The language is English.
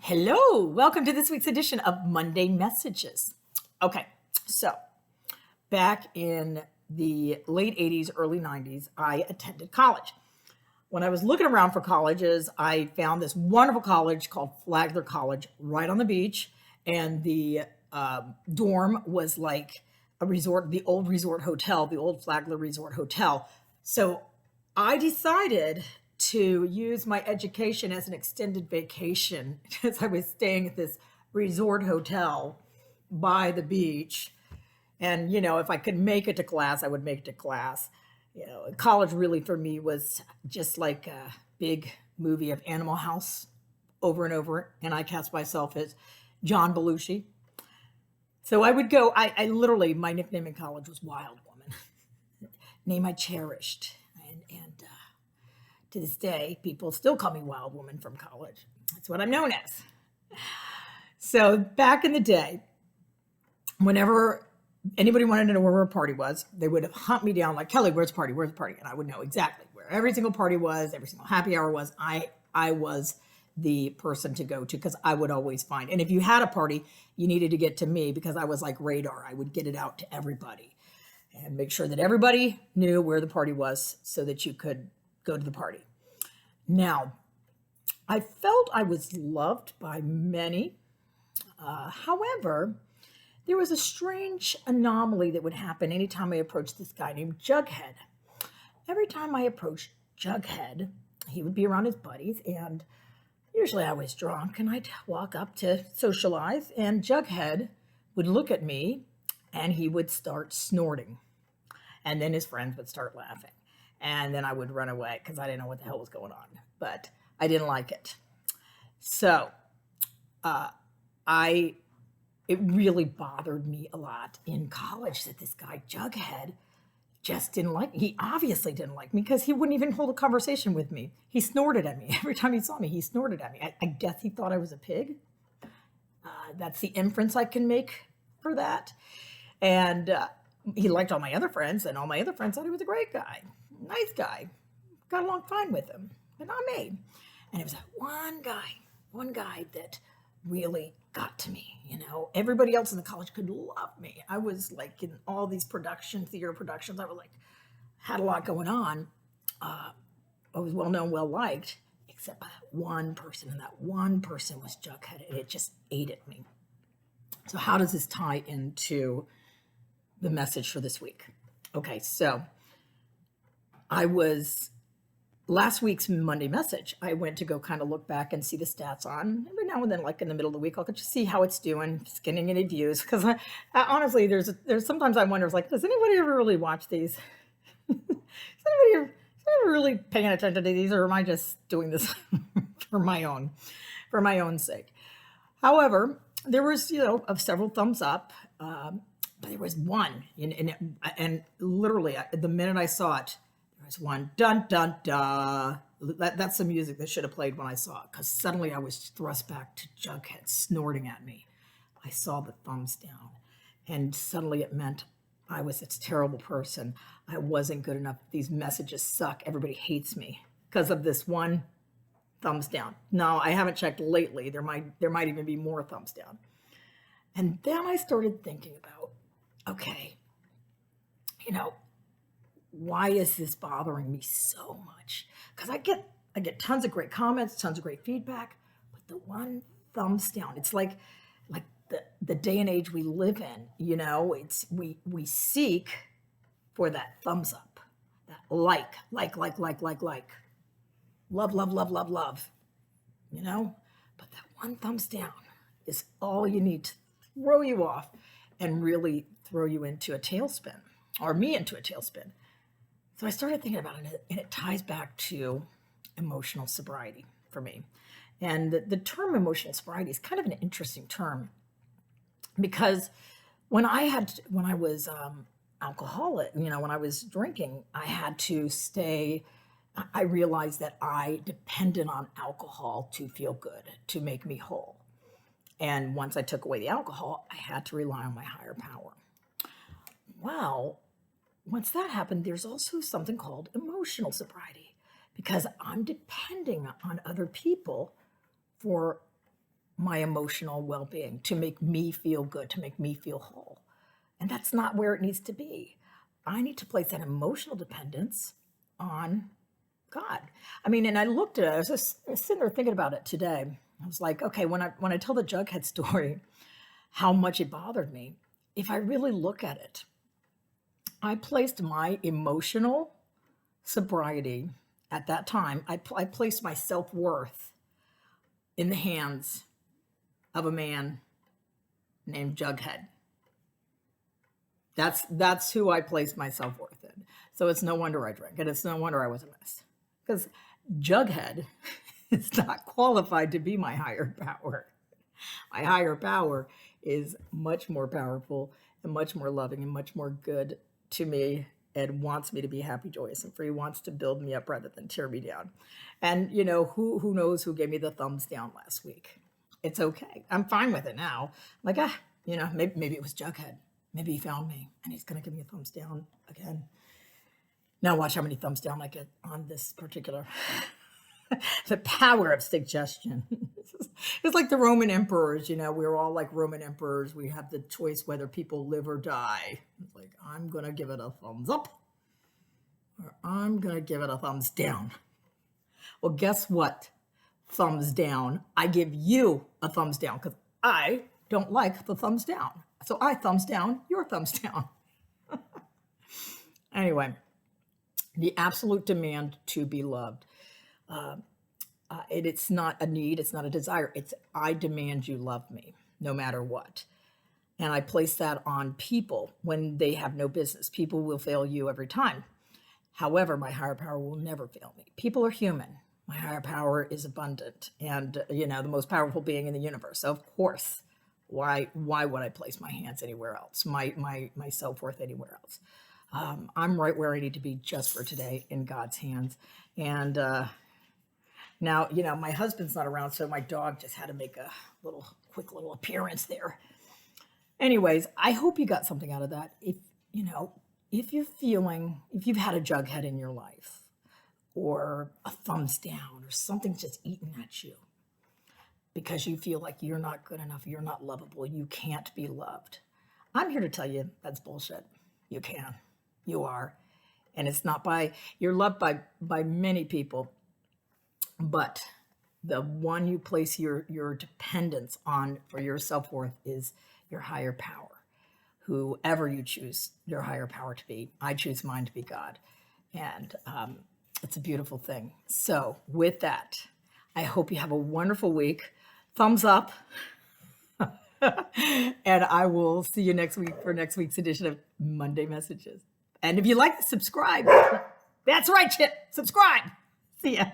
Hello, welcome to this week's edition of Monday Messages. Okay, so back in the late 80s, early 90s, I attended college. When I was looking around for colleges, I found this wonderful college called Flagler College right on the beach. And the dorm was like a resort, the old resort hotel, the old Flagler Resort Hotel. So I decided to use my education as an extended vacation because I was staying at this resort hotel by the beach. And, if I could make it to class, I would make it to class. College really for me was just like a big movie of Animal House over and over. And I cast myself as John Belushi. So I would go, I literally, my nickname in college was Wild Woman, name I cherished. And to this day, people still call me Wild Woman from college. That's what I'm known as. So back in the day, whenever anybody wanted to know where a party was, they would hunt me down like, Kelly, where's the party? Where's the party? And I would know exactly where every single party was, every single happy hour was. I was the person to go to because I would always find. And if you had a party, you needed to get to me because I was like radar. I would get it out to everybody and make sure that everybody knew where the party was so that you could go to the party. Now, I felt I was loved by many. However, there was a strange anomaly that would happen anytime I approached this guy named Jughead. Every time I approached Jughead, he would be around his buddies, and usually I was drunk, and I'd walk up to socialize, and Jughead would look at me, and he would start snorting. And then his friends would start laughing. And then I would run away because I didn't know what the hell was going on. But I didn't like it. So it really bothered me a lot in college that this guy, Jughead, just didn't like me. He obviously didn't like me because he wouldn't even hold a conversation with me. He snorted at me. Every time he saw me, he snorted at me. I guess he thought I was a pig. That's the inference I can make for that. And he liked all my other friends, and all my other friends thought he was a great guy, nice guy, got along fine with him, but not me. And it was that one guy that really got to me. Everybody else in the college could love me. I was like in all these theater productions. I was like, had a lot going on. I was well known, well liked, except by that one person, and that one person was Jughead, and it just ate at me. So how does this tie into the message for this week? Okay, so last week's Monday message, I went to go kind of look back and see the stats on. Every now and then, like in the middle of the week, I'll just see how it's doing, just getting any views. Because honestly, there's sometimes I wonder, like, does anybody ever really watch these? Is anybody ever really paying attention to these, or am I just doing this for my own sake? However, there was, of several thumbs up. But there was one, and literally, the minute I saw it, there was one, dun, dun, dun. That's the music that should have played when I saw it, because suddenly I was thrust back to Jughead snorting at me. I saw the thumbs down, and suddenly it meant I was a terrible person. I wasn't good enough. These messages suck. Everybody hates me because of this one thumbs down. No, I haven't checked lately. There might even be more thumbs down. And then I started thinking about, okay, why is this bothering me so much? Because I get tons of great comments, tons of great feedback, but the one thumbs down, it's like the day and age we live in, it's we seek for that thumbs up, that like, love, but that one thumbs down is all you need to throw you off and really throw you into a tailspin, or me into a tailspin. So I started thinking about it, and it ties back to emotional sobriety for me. And the term emotional sobriety is kind of an interesting term because when I was alcoholic, when I was drinking, I had to stay. I realized that I depended on alcohol to feel good, to make me whole. And once I took away the alcohol, I had to rely on my higher power. Well, once that happened, there's also something called emotional sobriety because I'm depending on other people for my emotional well-being, to make me feel good, to make me feel whole. And that's not where it needs to be. I need to place that emotional dependence on God. I mean, and I looked at it, I was sitting there thinking about it today. I was like, okay, when I tell the Jughead story, how much it bothered me, if I really look at it, I placed my emotional sobriety at that time, I placed my self-worth in the hands of a man named Jughead. That's who I placed my self-worth in. So it's no wonder I drank, and it's no wonder I was a mess. Because Jughead is not qualified to be my higher power. My higher power is much more powerful and much more loving and much more good to me, and wants me to be happy, joyous, and free, wants to build me up rather than tear me down. And who knows who gave me the thumbs down last week? It's okay. I'm fine with it now. Like, maybe it was Jughead. Maybe he found me and he's going to give me a thumbs down again. Now watch how many thumbs down I get on this particular. The power of suggestion. It's like the Roman emperors, we're all like Roman emperors. We have the choice whether people live or die. It's like, I'm going to give it a thumbs up or I'm going to give it a thumbs down. Well, guess what? Thumbs down. I give you a thumbs down because I don't like the thumbs down. So I thumbs down, your thumbs down. Anyway, the absolute demand to be loved. It's not a need, it's not a desire. It's I demand you love me no matter what. And I place that on people when they have no business. People will fail you every time. However, my higher power will never fail me. People are human. My higher power is abundant and, the most powerful being in the universe. So of course, why would I place my hands anywhere else? My self-worth anywhere else? I'm right where I need to be just for today in God's hands. And now, my husband's not around, so my dog just had to make a quick little appearance there. Anyways, I hope you got something out of that. If you've had a Jughead in your life, or a thumbs down, or something's just eating at you because you feel like you're not good enough, you're not lovable, you can't be loved, I'm here to tell you that's bullshit. You can. You are. And it's not you're loved by many people, but the one you place your dependence on for your self-worth is your higher power. Whoever you choose your higher power to be, I choose mine to be God. And it's a beautiful thing. So with that, I hope you have a wonderful week. Thumbs up. And I will see you next week for next week's edition of Monday Messages. And if you like, subscribe. That's right, Chip. Subscribe. See ya.